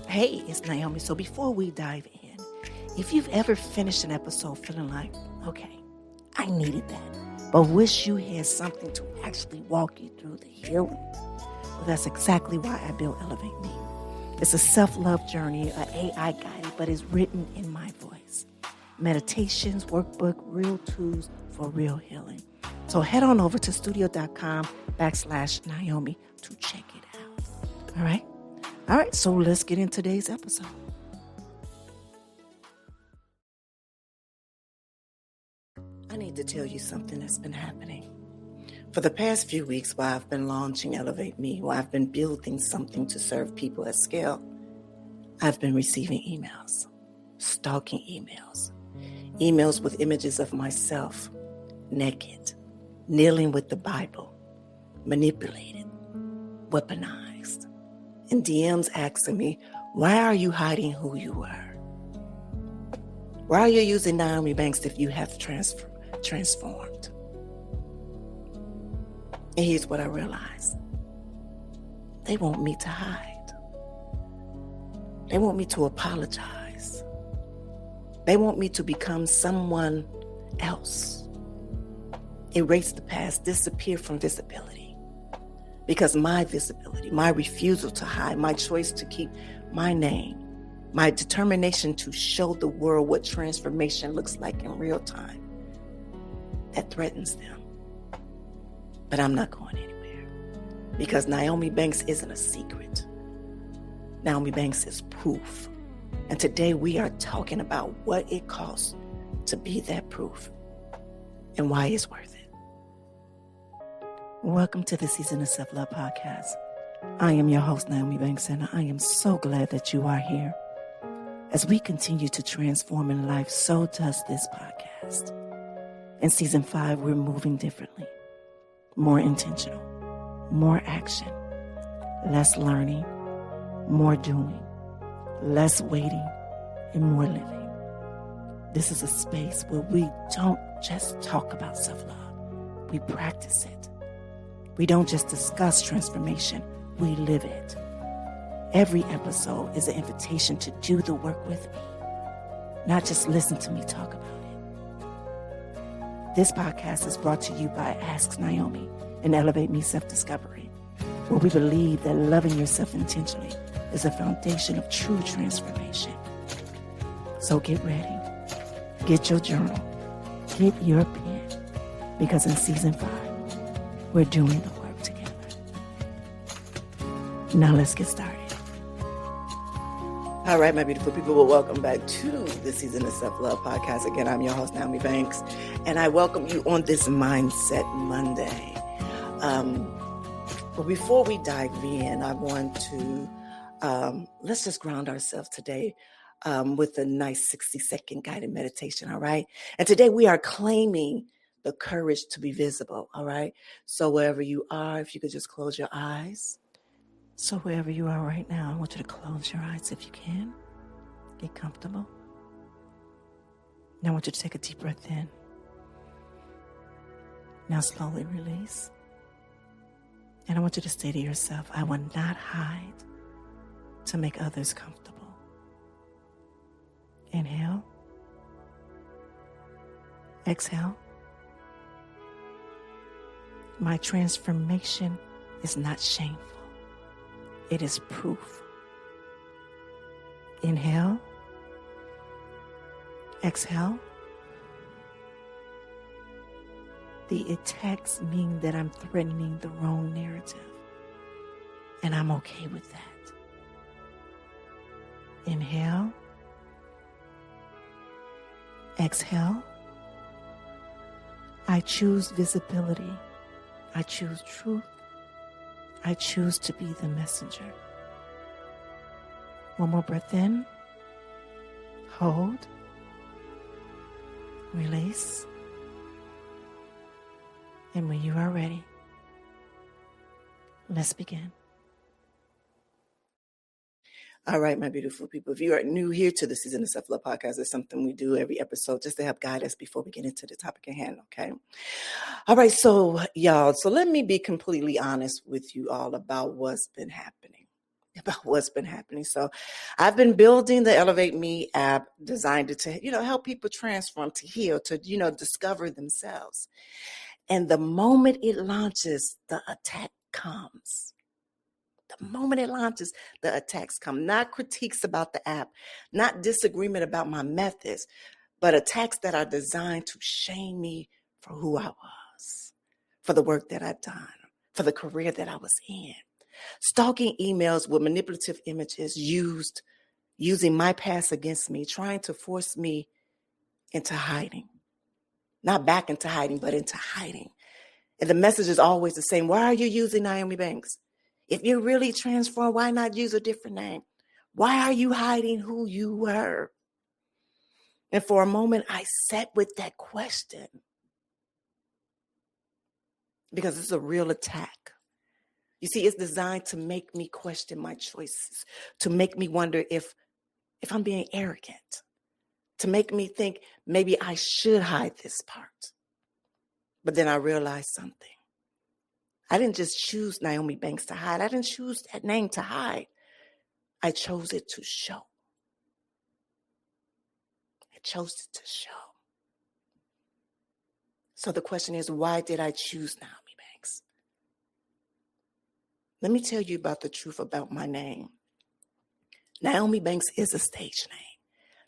Hey, it's Nyomi. So before we dive in, if you've ever finished an episode feeling like, okay, I needed that, but wish you had something to actually walk you through the healing, well, that's exactly why I built Elevate Me. It's a self-love journey, an AI guided, but it's written in my voice. Meditations, workbook, real tools for real healing. So head on over to studio.com/Nyomi to check it out. All right? All right, so let's get into today's episode. I need to tell you something that's been happening. For the past few weeks, while I've been launching Elevate Me, while I've been building something to serve people at scale, I've been receiving emails, stalking emails with images of myself, naked, kneeling with the Bible, manipulated, weaponized, and DMs asking me, why are you hiding who you were? Why are you using Nyomi&x if you have transformed? And here's what I realized. They want me to hide. They want me to apologize. They want me to become someone else. Erase the past, disappear from visibility. Because my visibility, my refusal to hide, my choice to keep my name, my determination to show the world what transformation looks like in real time, that threatens them. But I'm not going anywhere. Because Nyomi&x isn't a secret. Nyomi&x is proof. And today we are talking about what it costs to be that proof and why it's worth it. Welcome to the Season of Self-Love Podcast. I am your host, Nyomi&x, and I am so glad that you are here. As we continue to transform in life, so does this podcast. In Season 5, we're moving differently, more intentional, more action, less learning, more doing, less waiting, and more living. This is a space where we don't just talk about self-love, we practice it. We don't just discuss transformation, we live it. Every episode is an invitation to do the work with me, not just listen to me talk about it. This podcast is brought to you by Ask Nyomi and Elevate Me Self-Discovery, where we believe that loving yourself intentionally is a foundation of true transformation. So get ready, get your journal, get your pen, because in Season 5, we're doing the work together. Now let's get started. All right, my beautiful people, well, welcome back to the Season of Self-Love Podcast. Again, I'm your host, Nyomi&x, and I welcome you on this Mindset Monday. But before we dive in, I want to, let's just ground ourselves today with a nice 60-second guided meditation, all right? And today we are claiming the courage to be visible, all right? So wherever you are, if you could just close your eyes. So wherever you are right now, I want you to close your eyes if you can. Get comfortable. Now I want you to take a deep breath in. Now slowly release. And I want you to say to yourself, I will not hide to make others comfortable. Inhale. Exhale. My transformation is not shameful. It is proof. Inhale. Exhale. The attacks mean that I'm threatening the wrong narrative, and I'm okay with that. Inhale. Exhale. I choose visibility. I choose truth. I choose to be the messenger. One more breath in. Hold. Release. And when you are ready, let's begin. All right, my beautiful people. If you are new here to the Season of Self-Love Podcast, it's something we do every episode just to help guide us before we get into the topic at hand, okay? All right, so y'all, let me be completely honest with you all about what's been happening. about what's been happening. So I've been building the Elevate Me app designed to, help people transform, to heal, to, discover themselves. And the moment it launches, the attack comes. The moment it launches, the attacks come. Not critiques about the app, not disagreement about my methods, but attacks that are designed to shame me for who I was, for the work that I've done, for the career that I was in. Stalking emails with manipulative images using my past against me, trying to force me into hiding. Not back into hiding, but into hiding. And the message is always the same. Why are you using Nyomi Banks? If you're really transformed, why not use a different name? Why are you hiding who you were? And for a moment, I sat with that question because it's a real attack. You see, it's designed to make me question my choices, to make me wonder if I'm being arrogant, to make me think maybe I should hide this part. But then I realized something. I didn't just choose Nyomi Banks to hide. I didn't choose that name to hide. I chose it to show. I chose it to show. So the question is, why did I choose Nyomi Banks? Let me tell you about the truth about my name. Nyomi Banks is a stage name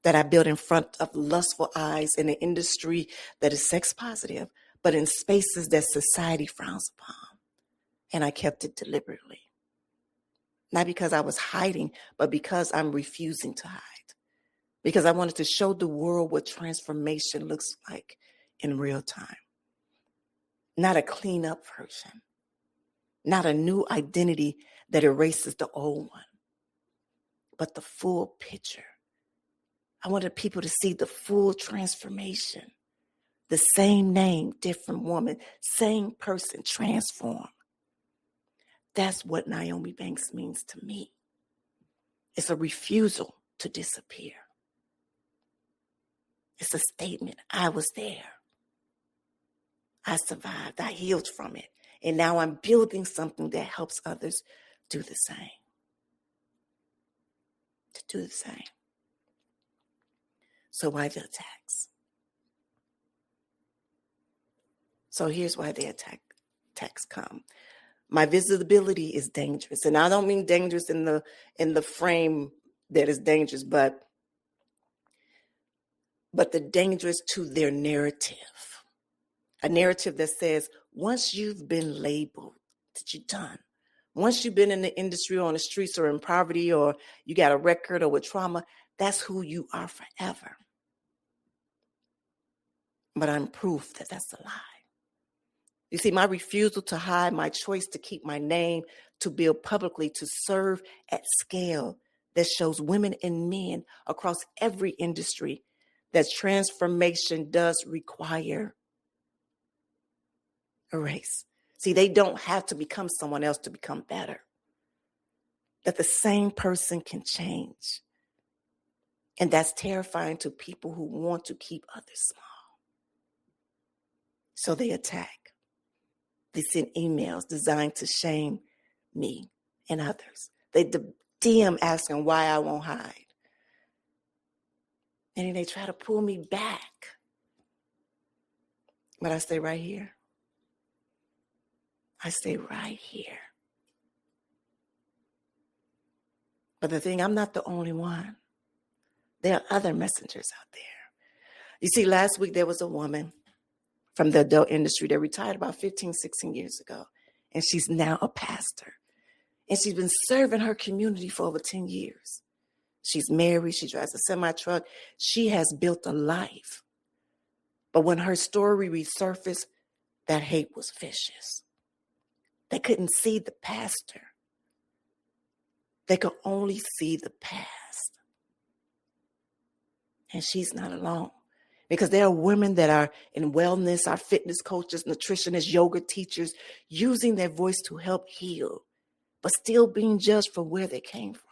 that I built in front of lustful eyes in an industry that is sex positive, but in spaces that society frowns upon. And I kept it deliberately. Not because I was hiding, but because I'm refusing to hide. Because I wanted to show the world what transformation looks like in real time. Not a clean up version. Not a new identity that erases the old one, but the full picture. I wanted people to see the full transformation. The same name, different woman, same person, transform. That's what Nyomi Banks means to me. It's a refusal to disappear. It's a statement. I was there. I survived. I healed from it. And now I'm building something that helps others do the same. To do the same. So why the attacks? So here's why the attacks come. My visibility is dangerous. And I don't mean dangerous in the frame that is dangerous, but the dangerous to their narrative. A narrative that says, once you've been labeled, that you're done. Once you've been in the industry or on the streets or in poverty or you got a record or with trauma, that's who you are forever. But I'm proof that that's a lie. You see, my refusal to hide, my choice to keep my name, to build publicly, to serve at scale that shows women and men across every industry that transformation does require a race. See, they don't have to become someone else to become better. That the same person can change. And that's terrifying to people who want to keep others small. So they attack. They send emails designed to shame me and others. They DM asking why I won't hide. And then they try to pull me back. But I stay right here. I stay right here. But the thing, I'm not the only one. There are other messengers out there. You see, last week there was a woman from the adult industry that retired about 15, 16 years ago. And she's now a pastor. And she's been serving her community for over 10 years. She's married. She drives a semi-truck. She has built a life. But when her story resurfaced, that hate was vicious. They couldn't see the pastor. They could only see the past. And she's not alone. Because there are women that are in wellness, are fitness coaches, nutritionists, yoga teachers, using their voice to help heal, but still being judged for where they came from.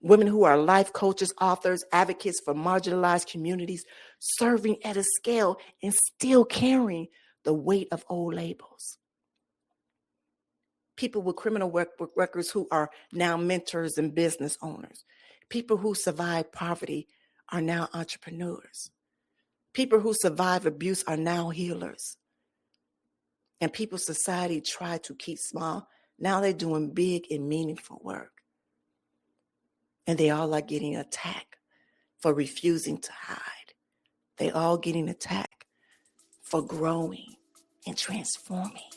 Women who are life coaches, authors, advocates for marginalized communities, serving at a scale and still carrying the weight of old labels. people with criminal records who are now mentors and business owners. People who survive poverty are now entrepreneurs. People who survive abuse are now healers. And people society try to keep small. Now they're doing big and meaningful work. And they all are getting attacked for refusing to hide. They all getting attacked for growing and transforming.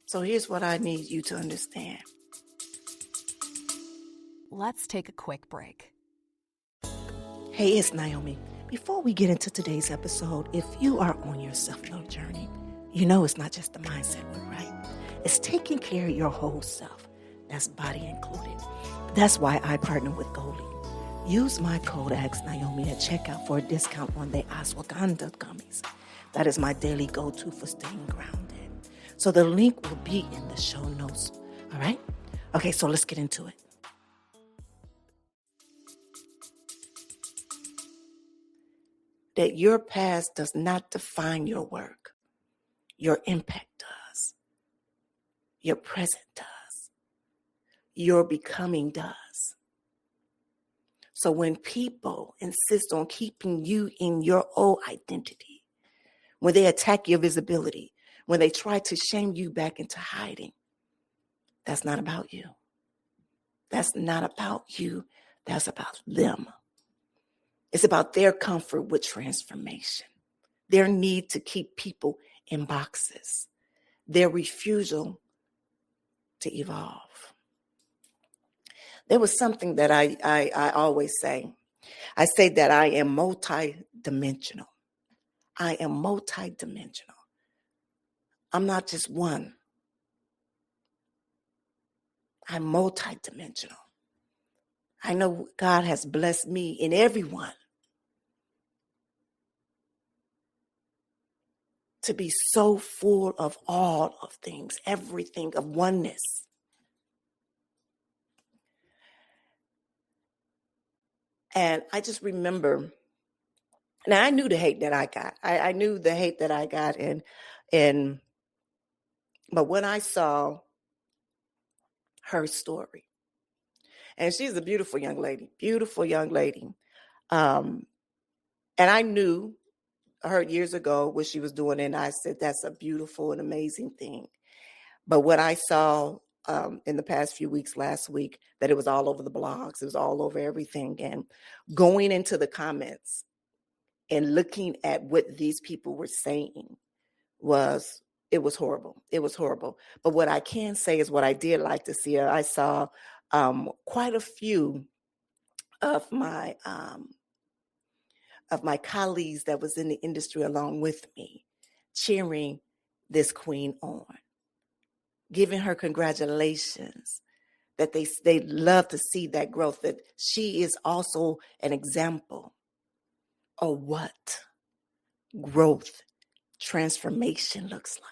So here's what I need you to understand. Let's take a quick break. Hey, it's Nyomi. Before we get into today's episode, if you are on your self-love journey, you know it's not just a mindset work, right? It's taking care of your whole self. That's body included. That's why I partner with Goldie. Use my code AskNaomi at checkout for a discount on their ashwagandha gummies. That is my daily go-to for staying grounded. So the link will be in the show notes. All right? Okay, so let's get into it. That your past does not define your work. Your impact does. Your present does. Your becoming does. So when people insist on keeping you in your old identity, when they attack your visibility, when they try to shame you back into hiding, that's not about you. That's not about you. That's about them. It's about their comfort with transformation, their need to keep people in boxes, their refusal to evolve. There was something that I always say. I say that I am multidimensional. I am multidimensional. I'm not just one. I'm multidimensional. I know God has blessed me and everyone to be so full of all of things, everything, of oneness. And I just remember, now I knew the hate that I got. I knew the hate that I got. But when I saw her story, and she's a beautiful young lady. And I knew her years ago what she was doing, and I said, that's a beautiful and amazing thing. But what I saw in the past few weeks, last week, that it was all over the blogs, it was all over everything, and going into the comments and looking at what these people were saying it was horrible. It was horrible. But what I can say is what I did like to see. I saw quite a few of my colleagues that was in the industry along with me, cheering this queen on, giving her congratulations, that they love to see that growth, that she is also an example of what growth, transformation looks like.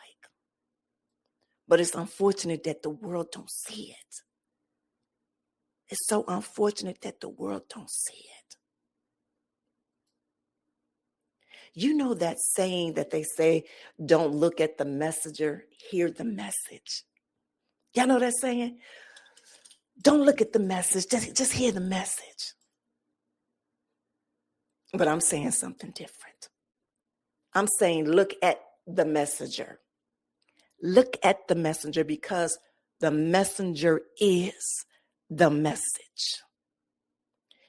But it's unfortunate that the world don't see it. It's so unfortunate that the world don't see it. You know that saying that they say, don't look at the messenger, hear the message. Y'all know that saying? Don't look at the message, just hear the message. But I'm saying something different. I'm saying look at the messenger. Look at the messenger, because the messenger is the message.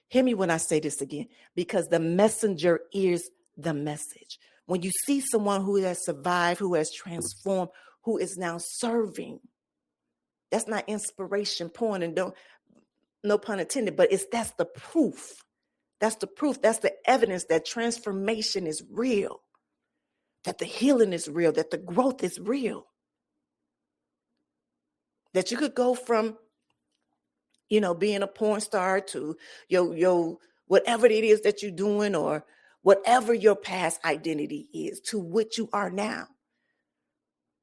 Hear me when I say this again, because the messenger is the message. When you see someone who has survived, who has transformed, who is now serving, that's not inspiration porn, and no pun intended, but that's the proof. That's the proof. That's the evidence that transformation is real, that the healing is real, that the growth is real. That you could go from, being a porn star to your whatever it is that you're doing, or whatever your past identity is, to what you are now.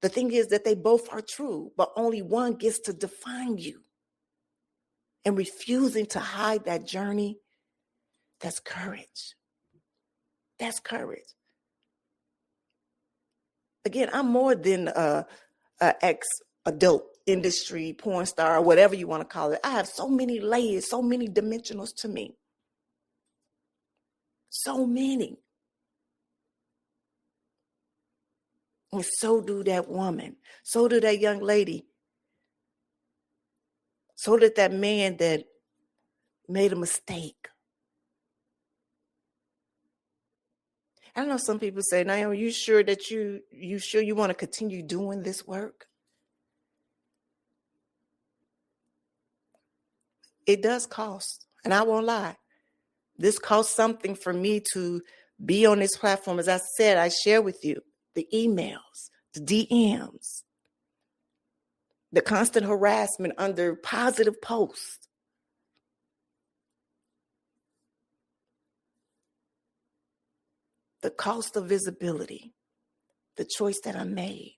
The thing is that they both are true, but only one gets to define you. And refusing to hide that journey, that's courage. That's courage. Again, I'm more than an ex-adult industry, porn star, or whatever you want to call it. I have so many layers, so many dimensionals to me. So many. And so do that woman. So do that young lady. So did that man that made a mistake. I know some people say, Naomi, you sure that you want to continue doing this work? It does cost. And I won't lie. This costs something for me to be on this platform. As I said, I share with you the emails, the DMs, the constant harassment under positive posts. The cost of visibility, the choice that I made.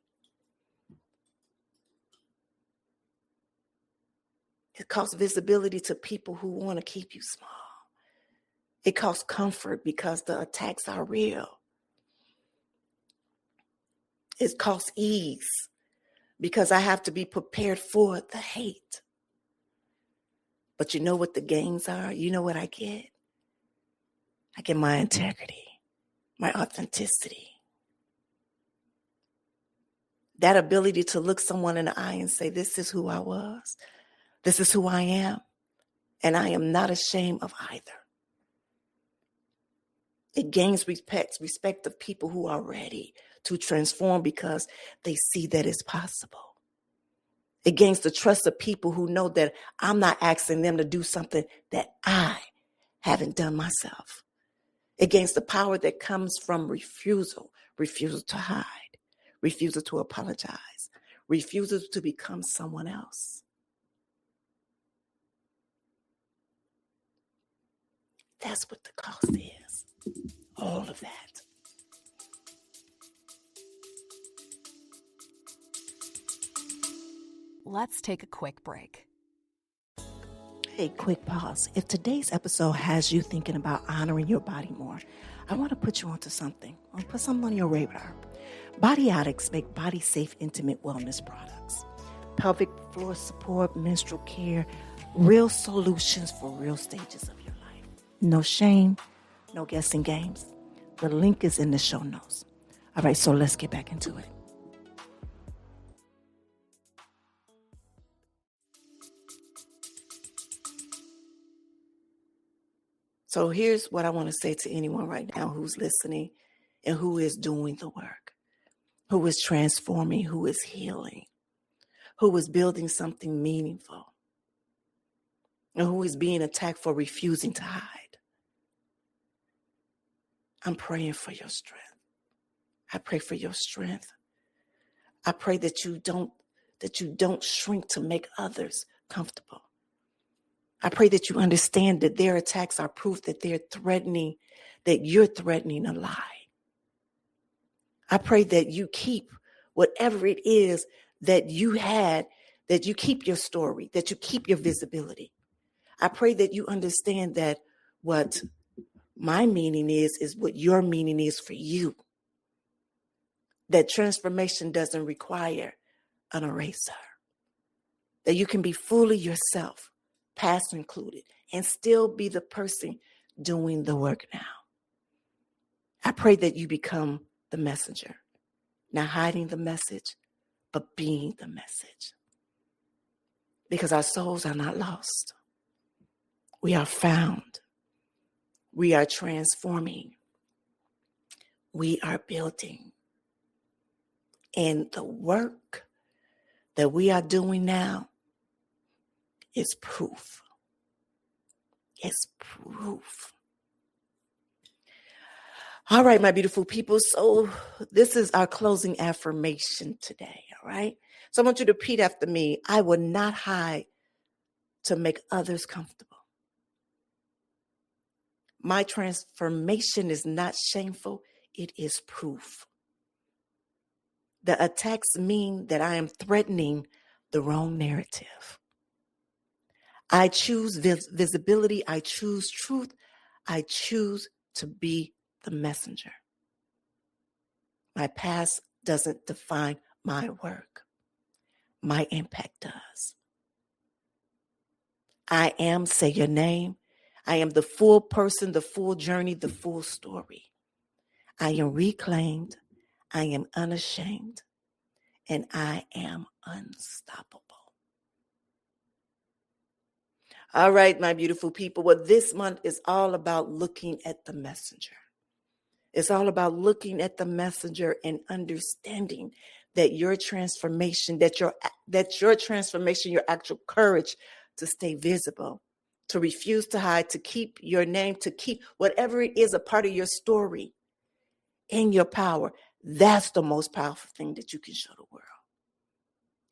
It costs visibility to people who want to keep you small. It costs comfort because the attacks are real. It costs ease because I have to be prepared for the hate. But you know what the gains are? You know what I get? I get my integrity, my authenticity. That ability to look someone in the eye and say, this is who I was. This is who I am. And I am not ashamed of either. It gains respect of people who are ready to transform because they see that it's possible. It gains the trust of people who know that I'm not asking them to do something that I haven't done myself. It gains the power that comes from refusal to hide, refusal to apologize, refusal to become someone else. That's what the cost is. All of that. Let's take a quick break. Hey, quick pause. If today's episode has you thinking about honoring your body more, I want to put you onto something. I want to put something on your radar. Body Addicts make body-safe, intimate wellness products. Pelvic floor support, menstrual care, real solutions for real stages of your life. No shame, no guessing games. The link is in the show notes. All right, so let's get back into it. So here's what I want to say to anyone right now who's listening and who is doing the work, who is transforming, who is healing, who is building something meaningful, and who is being attacked for refusing to hide. I'm praying for your strength. I pray for your strength. I pray that you don't shrink to make others comfortable. I pray that you understand that their attacks are proof that you're threatening a lie. I pray that you keep whatever it is that you had, that you keep your story, that you keep your visibility. I pray that you understand that what my meaning is what your meaning is for you. That transformation doesn't require an eraser. That you can be fully yourself, past included, and still be the person doing the work now. I pray that you become the messenger, not hiding the message, but being the message. Because our souls are not lost. We are found. We are transforming. We are building. And the work that we are doing now is proof. It's proof. All right, my beautiful people. So this is our closing affirmation today, all right? So I want you to repeat after me. I will not hide to make others comfortable. My transformation is not shameful. It is proof. The attacks mean that I am threatening the wrong narrative. I choose visibility. I choose truth. I choose to be the messenger. My past doesn't define my work. my impact does. I am, say your name. I am the full person, the full journey, the full story. I am reclaimed. I am unashamed. And I am unstoppable. All right, my beautiful people. Well, this month is all about looking at the messenger. It's all about looking at the messenger and understanding that your transformation, that your transformation, your actual courage to stay visible, to refuse to hide, to keep your name, to keep whatever it is a part of your story in your power. That's the most powerful thing that you can show the world.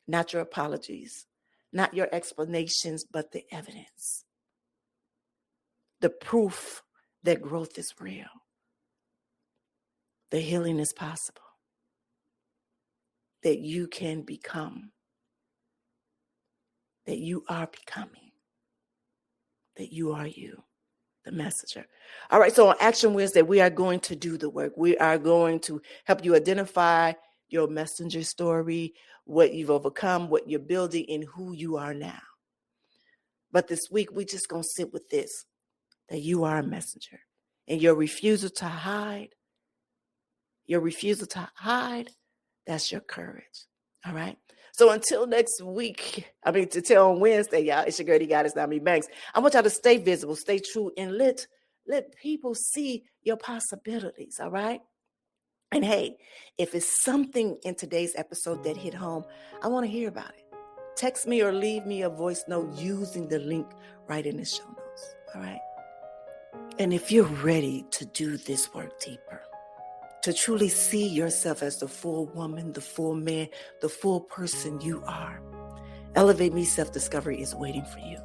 Not your apologies, not your explanations, but the evidence. The proof that growth is real. The healing is possible. That you can become. That you are becoming. That you are you, the messenger. All right, so on Action Wednesday, we are going to do the work. We are going to help you identify your messenger story, what you've overcome, what you're building, and who you are now. But this week, we're just going to sit with this, that you are a messenger. And your refusal to hide, that's your courage. All right? So until next week, until on Wednesday, y'all, it's your girl, the goddess, Nyomi Banks. I want y'all to stay visible, stay true, and let people see your possibilities, all right? And hey, if it's something in today's episode that hit home, I want to hear about it. Text me or leave me a voice note using the link right in the show notes, all right? And if you're ready to do this work deeper, to truly see yourself as the full woman, the full man, the full person you are, Elevate Me Self-Discovery is waiting for you.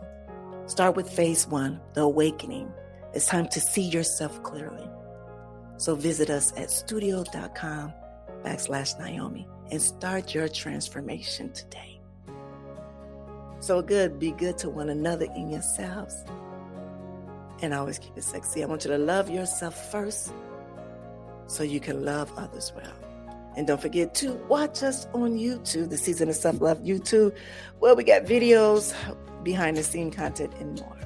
Start with phase 1, the awakening. It's time to see yourself clearly. So visit us at studio.com/Nyomi and start your transformation today. So good, be good to one another in yourselves. And always keep it sexy. I want you to love yourself first so you can love others well. And don't forget to watch us on YouTube, the Season of Self-Love YouTube, where we got videos, behind the scene content, and more.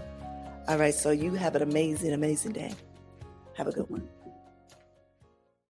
All right, so you have an amazing, amazing day. Have a good one.